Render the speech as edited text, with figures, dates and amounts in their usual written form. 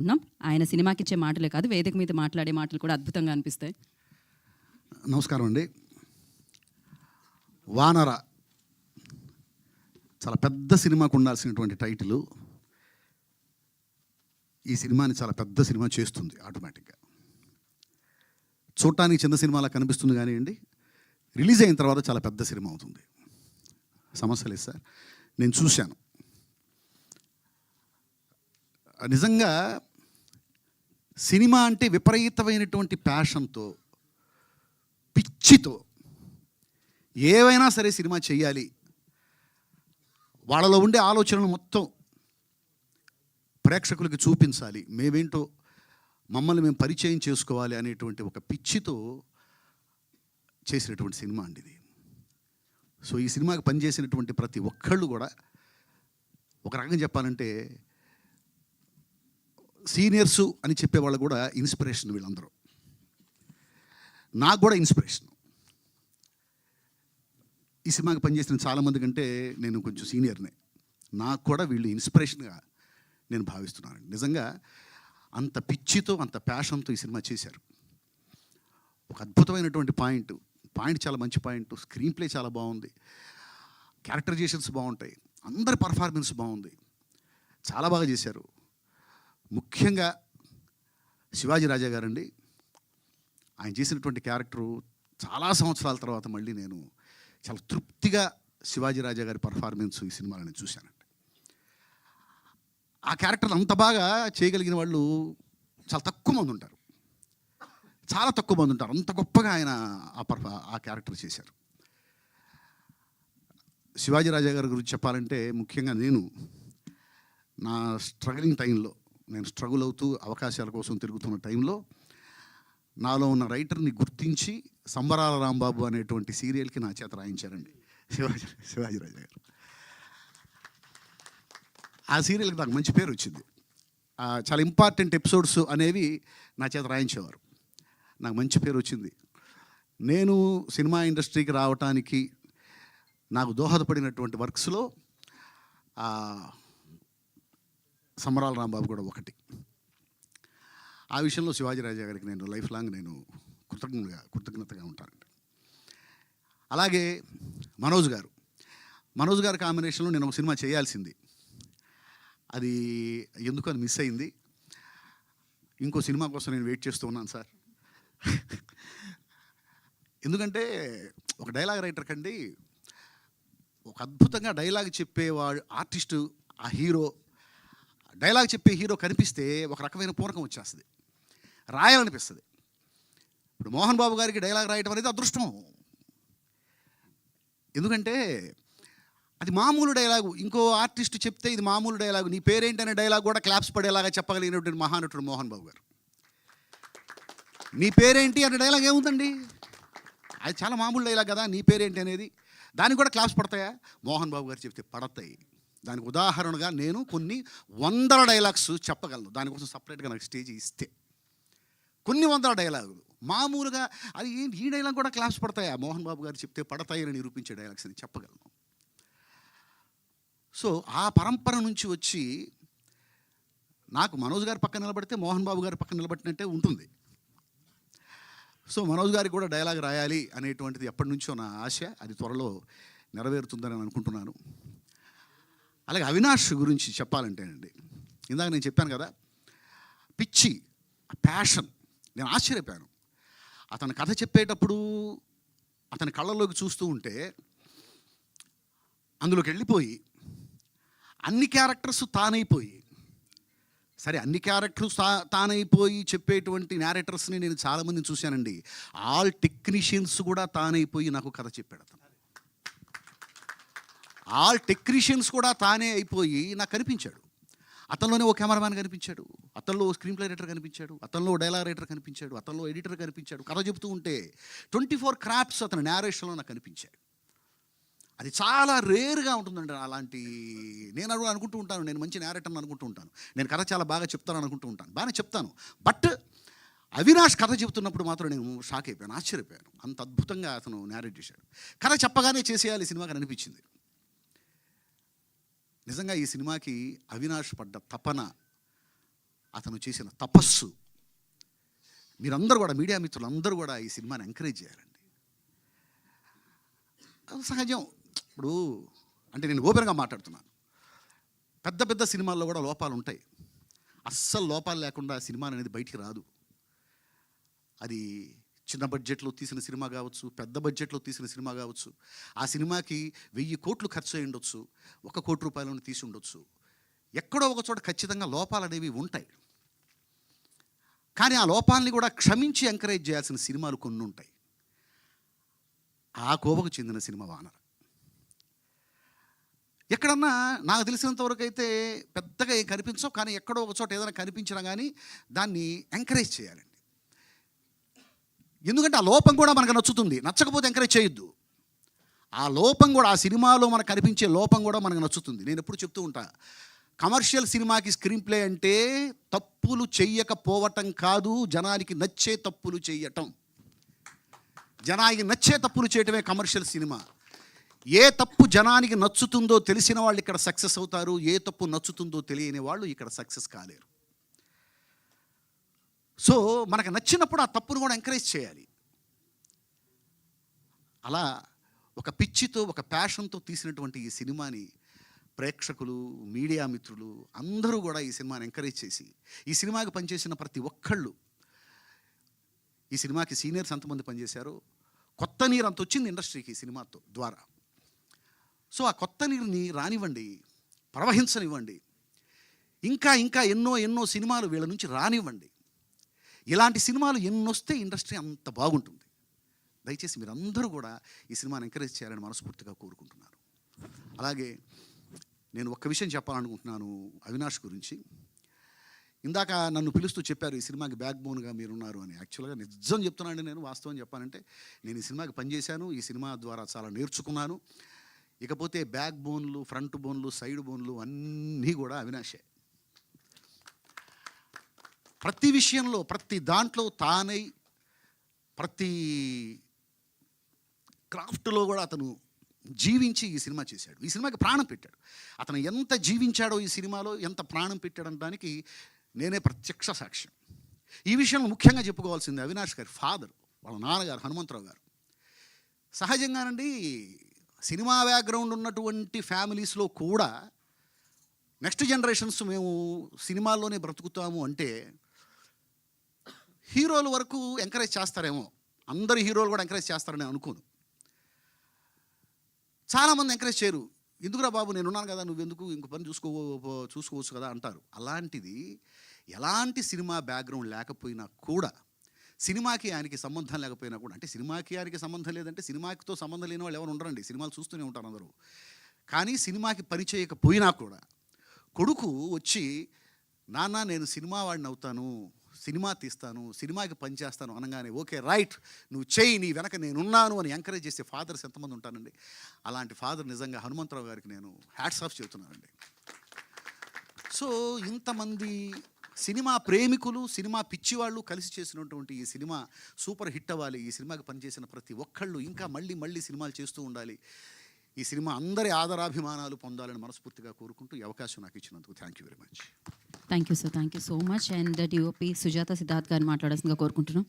ఉన్నాం. ఆయన సినిమాకిచ్చే మాటలే కాదు, వేదిక మీద మాట్లాడే మాటలు కూడా అద్భుతంగా అనిపిస్తాయి. నమస్కారం అండి. వానర చాలా పెద్ద సినిమాకు ఉండాల్సినటువంటి టైటిల్ ఈ సినిమాని చాలా పెద్ద సినిమా చేస్తుంది ఆటోమేటిక్గా. చూడటానికి చిన్న సినిమాలా కనిపిస్తుంది కానివ్వండి, రిలీజ్ అయిన తర్వాత చాలా పెద్ద సినిమా అవుతుంది. సమస్య లేదు సార్, నేను చూశాను. నిజంగా సినిమా అంటే విపరీతమైనటువంటి ప్యాషన్తో, పిచ్చితో ఏవైనా సరే సినిమా చేయాలి, వాళ్ళలో ఉండే ఆలోచనలు మొత్తం ప్రేక్షకులకి చూపించాలి, మేమేంటో మమ్మల్ని మేము పరిచయం చేసుకోవాలి అనేటువంటి ఒక పిచ్చితో చేసినటువంటి సినిమా అండి ఇది. సో ఈ సినిమాకి పనిచేసినటువంటి ప్రతి ఒక్కళ్ళు కూడా ఒక రకంగా చెప్పాలంటే సీనియర్సు అని చెప్పేవాళ్ళు కూడా ఇన్స్పిరేషన్. వీళ్ళందరూ నాకు కూడా ఇన్స్పిరేషన్. ఈ సినిమాకి పనిచేసిన చాలామంది కంటే నేను కొంచెం సీనియర్నే. నాకు కూడా వీళ్ళు ఇన్స్పిరేషన్గా నేను భావిస్తున్నాను. నిజంగా అంత పిచ్చితో, అంత ప్యాషన్తో ఈ సినిమా చేశారు. ఒక అద్భుతమైనటువంటి పాయింట్ చాలా మంచి పాయింట్. స్క్రీన్ ప్లే చాలా బాగుంది, క్యారెక్టరైజేషన్స్ బాగుంటాయి, అందరి పర్ఫార్మెన్స్ బాగుంది, చాలా బాగా చేశారు. ముఖ్యంగా శివాజీ రాజా గారండి, ఆయన చేసినటువంటి క్యారెక్టరు చాలా సంవత్సరాల తర్వాత మళ్ళీ నేను చాలా తృప్తిగా శివాజీ రాజా గారి పర్ఫార్మెన్స్ ఈ సినిమాలో నేను చూశానండి. ఆ క్యారెక్టర్ అంత బాగా చేయగలిగిన వాళ్ళు చాలా తక్కువ మంది ఉంటారు, చాలా తక్కువ మంది ఉంటారు. అంత గొప్పగా ఆయన ఆ క్యారెక్టర్ చేశారు. శివాజీ రాజా గారి గురించి చెప్పాలంటే ముఖ్యంగా నేను నా స్ట్రగలింగ్ టైంలో, నేను స్ట్రగుల్ అవుతూ అవకాశాల కోసం తిరుగుతున్న టైంలో నాలో ఉన్న రైటర్ని గుర్తించి సంబరాల రాంబాబు అనేటువంటి సీరియల్కి నా చేత రాయించారండి శివాజీ రాజా గారు. ఆ సీరియల్కి నాకు మంచి పేరు వచ్చింది. చాలా ఇంపార్టెంట్ ఎపిసోడ్స్ అనేవి నా చేత రాయించేవారు, నాకు మంచి పేరు వచ్చింది. నేను సినిమా ఇండస్ట్రీకి రావటానికి నాకు దోహదపడినటువంటి వర్క్స్లో సంబరాల రాంబాబు కూడా ఒకటి. ఆ విషయంలో శివాజీ రాజా గారికి నేను లైఫ్ లాంగ్ నేను కృతజ్ఞతగా ఉంటానండి. అలాగే మనోజ్ గారి కాంబినేషన్లో నేను ఒక సినిమా చేయాల్సింది, అది ఎందుకు అది మిస్ అయింది. ఇంకో సినిమా కోసం నేను వెయిట్ చేస్తూ ఉన్నాను సార్. ఎందుకంటే ఒక డైలాగ్ రైటర్ కండి, ఒక అద్భుతంగా డైలాగ్ చెప్పేవాడు ఆర్టిస్టు, ఆ హీరో, డైలాగ్ చెప్పే హీరో కనిపిస్తే ఒక రకమైన పూనకం వచ్చేస్తుంది, రాయాలనిపిస్తుంది. ఇప్పుడు మోహన్ బాబు గారికి డైలాగ్ రాయటం అనేది అదృష్టం. ఎందుకంటే అది మామూలు డైలాగు, ఇంకో ఆర్టిస్ట్ చెప్తే ఇది మామూలు డైలాగు, నీ పేరేంటి అనే డైలాగ్ కూడా క్లాప్స్ పడేలాగా చెప్పగలిగినటువంటి మహానటుడు మోహన్ బాబు గారు. నీ పేరేంటి అనే డైలాగ్ ఏముందండి, అది చాలా మామూలు డైలాగ్ కదా, నీ పేరేంటి అనేది, దానికి కూడా క్లాప్స్ పడతాయా? మోహన్ బాబు గారు చెప్తే పడతాయి. దానికి ఉదాహరణగా నేను కొన్ని 100 డైలాగ్స్ చెప్పగలను. దానికోసం సపరేట్గా నాకు స్టేజ్ ఇస్తే కొన్ని 100 డైలాగులు మామూలుగా, అది ఏంటి ఈ డైలాగ్ కూడా క్లాప్స్ పడతాయా? మోహన్ బాబు గారు చెప్తే పడతాయని నిరూపించే డైలాగ్స్ అని చెప్పగలను. సో ఆ పరంపర నుంచి వచ్చి నాకు మనోజ్ గారి పక్కన నిలబడితే మోహన్ బాబు గారి పక్కన నిలబడినట్టే ఉంటుంది. సో మనోజ్ గారికి కూడా డైలాగ్ రాయాలి అనేటువంటిది ఎప్పటి నుంచో నా ఆశ, అది త్వరలో నెరవేరుతుందని నేను అనుకుంటున్నాను. అలాగే అవినాష్ గురించి చెప్పాలంటేనండి, ఇందాక నేను చెప్పాను కదా, పిచ్చి, ప్యాషన్. నేను ఆశ్చర్యపోయాను అతను కథ చెప్పేటప్పుడు. అతని కళ్ళల్లోకి చూస్తూ ఉంటే అందులోకి వెళ్ళిపోయి అన్ని క్యారెక్టర్స్ తానైపోయి, సరే అన్ని క్యారెక్టర్స్ తానైపోయి చెప్పేటువంటి నేరేటర్స్ని నేను చాలామందిని చూశానండి. ఆల్ టెక్నీషియన్స్ కూడా తానైపోయి నాకు కథ చెప్పాడు అతను. ఆల్ టెక్నీషియన్స్ కూడా తానే అయిపోయి నాకు కనిపించాడు. అతనిలోనే ఓ కెమెరామ్యాన్ కనిపించాడు, అతనిలో ఓ స్క్రీన్ ప్లే రైటర్ కనిపించాడు, అతనిలో డైలాగ్ రైటర్ కనిపించాడు, అతనిలో ఎడిటర్ కనిపించాడు. కథ చెబుతూ ఉంటే 24 క్రాఫ్ట్స్ అతని నేరేషన్లో నాకు కనిపించాయి. అది చాలా రేర్గా ఉంటుందండి అలాంటి. నేను అనుకుంటూ ఉంటాను, నేను మంచి నేరేటర్ని అనుకుంటూ ఉంటాను, నేను కథ చాలా బాగా చెప్తాను అనుకుంటూ ఉంటాను, బాగానే చెప్తాను. బట్ అవినాష్ కథ చెబుతున్నప్పుడు మాత్రం నేను షాక్ అయిపోయాను, ఆశ్చర్యపోయాను. అంత అద్భుతంగా అతను నేరేట్ చేశాడు. కథ చెప్పగానే చేసేయాలి సినిమాకి అనిపించింది. నిజంగా ఈ సినిమాకి అవినాష్ పడ్డ తపన అతను చేసిన తపస్సు, మీరందరూ కూడా మీడియా మిత్రులందరూ కూడా ఈ సినిమాని ఎంకరేజ్ చేయాలండి. అది సహజం. ఇప్పుడు అంటే నేను ఓపెన్గా మాట్లాడుతున్నాను. పెద్ద పెద్ద సినిమాల్లో కూడా లోపాలు ఉంటాయి. అస్సలు లోపాలు లేకుండా సినిమా అనేది బయటికి రాదు. అది చిన్న బడ్జెట్లో తీసిన సినిమా కావచ్చు, పెద్ద బడ్జెట్లో తీసిన సినిమా కావచ్చు. ఆ సినిమాకి 1000 కోట్లు ఖర్చు అయి ఉండొచ్చు, 1 కోటి రూపాయలను తీసి ఉండొచ్చు. ఎక్కడో ఒక చోట ఖచ్చితంగా లోపాలు అనేవి ఉంటాయి. కానీ ఆ లోపాలని కూడా క్షమించి ఎంకరేజ్ చేయాల్సిన సినిమాలు కొన్ని ఉంటాయి. ఆ కోవకు చెందిన సినిమా వానర. ఎక్కడన్నా నాకు తెలిసినంతవరకు అయితే పెద్దగా ఏం కనిపించవు, కానీ ఎక్కడో ఒక చోట ఏదైనా కనిపించినా కానీ దాన్ని ఎంకరేజ్ చేయాలండి. ఎందుకంటే ఆ లోపం కూడా మనకు నచ్చుతుంది, నచ్చకపోతే ఎంకరేజ్ చేయొద్దు. ఆ లోపం కూడా, ఆ సినిమాలో మనకు కనిపించే లోపం కూడా మనకు నచ్చుతుంది. నేను ఎప్పుడు చెప్తూ ఉంటా, కమర్షియల్ సినిమాకి స్క్రీన్ ప్లే అంటే తప్పులు చెయ్యకపోవటం కాదు, జనానికి నచ్చే తప్పులు చేయటం. జనానికి నచ్చే తప్పులు చేయటమే కమర్షియల్ సినిమా. ఏ తప్పు జనానికి నచ్చుతుందో తెలిసిన వాళ్ళు ఇక్కడ సక్సెస్ అవుతారు, ఏ తప్పు నచ్చుతుందో తెలియని వాళ్ళు ఇక్కడ సక్సెస్ కాలేరు. సో మనకు నచ్చినప్పుడు ఆ తప్పును కూడా ఎంకరేజ్ చేయాలి. అలా ఒక పిచ్చితో, ఒక ప్యాషన్తో తీసినటువంటి ఈ సినిమాని ప్రేక్షకులు, మీడియా మిత్రులు అందరూ కూడా ఈ సినిమాని ఎంకరేజ్ చేసి, ఈ సినిమాకి పనిచేసిన ప్రతి ఒక్కళ్ళు, ఈ సినిమాకి సీనియర్స్ ఎంతమంది పనిచేశారో, కొత్త నీరు అంత వచ్చింది ఇండస్ట్రీకి ఈ సినిమాతో ద్వారా. సో ఆ కొత్త నీరుని రానివ్వండి, ప్రవహించనివ్వండి. ఇంకా ఇంకా ఎన్నో ఎన్నో సినిమాలు వీళ్ళ నుంచి రానివ్వండి. ఇలాంటి సినిమాలు ఎన్నొస్తే ఇండస్ట్రీ అంత బాగుంటుంది. దయచేసి మీరందరూ కూడా ఈ సినిమాని ఎంకరేజ్ చేయాలని మనస్ఫూర్తిగా కోరుకుంటున్నాను. అలాగే నేను ఒక్క విషయం చెప్పాలనుకుంటున్నాను అవినాష్ గురించి. ఇందాక నన్ను పిలుస్తూ చెప్పారు ఈ సినిమాకి బ్యాక్ బోన్గా మీరున్నారు అని. యాక్చువల్గా నిజం చెప్తున్నానండి, నేను వాస్తవం చెప్పానంటే నేను ఈ సినిమాకి పనిచేశాను, ఈ సినిమా ద్వారా చాలా నేర్చుకున్నాను. ఇకపోతే బ్యాక్ బోన్లు, ఫ్రంట్ బోన్లు, సైడ్ బోన్లు అన్నీ కూడా అవినాషే. ప్రతి విషయంలో, ప్రతి దాంట్లో తానై, ప్రతి క్రాఫ్ట్లో కూడా అతను జీవించి ఈ సినిమా చేశాడు. ఈ సినిమాకి ప్రాణం పెట్టాడు. అతను ఎంత జీవించాడో ఈ సినిమాలో, ఎంత ప్రాణం పెట్టాడనడానికి నేనే ప్రత్యక్ష సాక్ష్యం. ఈ విషయంలో ముఖ్యంగా చెప్పుకోవాల్సింది అవినాష్ గారి ఫాదర్, వాళ్ళ నాన్నగారు హనుమంతరావు గారు. సహజంగానండి సినిమా బ్యాక్గ్రౌండ్ ఉన్నటువంటి ఫ్యామిలీస్లో కూడా నెక్స్ట్ జనరేషన్స్ మేము సినిమాల్లోనే బ్రతుకుతాము అంటే హీరోల వరకు ఎంకరేజ్ చేస్తారేమో. అందరు హీరోలు కూడా ఎంకరేజ్ చేస్తారని అనుకోను. చాలామంది ఎంకరేజ్ చేయరు. ఎందుకురా బాబు, నేనున్నాను కదా, నువ్వెందుకు, ఇంకో పని చూసుకోవచ్చు కదా అంటారు. అలాంటిది ఎలాంటి సినిమా బ్యాక్గ్రౌండ్ లేకపోయినా కూడా, సినిమాకి ఆయనకి సంబంధం లేకపోయినా కూడా, అంటే సినిమాకి ఆయనకి సంబంధం లేదంటే సినిమాకితో సంబంధం లేని వాళ్ళు ఎవరు ఉండరండి, సినిమాలు చూస్తూనే ఉంటారు అందరూ. కానీ సినిమాకి పని చేయకపోయినా కూడా కొడుకు వచ్చి, నాన్న నేను సినిమా వాడిని అవుతాను, సినిమా తీస్తాను, సినిమాకి పని చేస్తాను అనగానే ఓకే రైట్, నువ్వు చెయ్యి, నీ వెనక నేనున్నాను అని ఎంకరేజ్ చేసే ఫాదర్స్ ఎంతమంది ఉంటానండి. అలాంటి ఫాదర్ నిజంగా హనుమంతరావు గారికి నేను హ్యాట్స్ ఆఫ్ చెబుతున్నానండి. సో ఇంతమంది సినిమా ప్రేమికులు, సినిమా పిచ్చివాళ్ళు కలిసి చేసినటువంటి ఈ సినిమా సూపర్ హిట్ అవ్వాలి. ఈ సినిమాకి పనిచేసిన ప్రతి ఒక్కళ్ళు ఇంకా మళ్ళీ మళ్ళీ సినిమాలు చేస్తూ ఉండాలి. ఈ సినిమా అందరి ఆదరాభిమానాలు పొందాలని మనస్ఫూర్తిగా కోరుకుంటూ ఈ అవకాశం నాకు ఇచ్చినందుకు thank you very much. Thank you sir, thank you so much. And DOP Sujatha Siddharth గారిని మాట్లాడాల్సిందిగా కోరుకుంటున్నాం.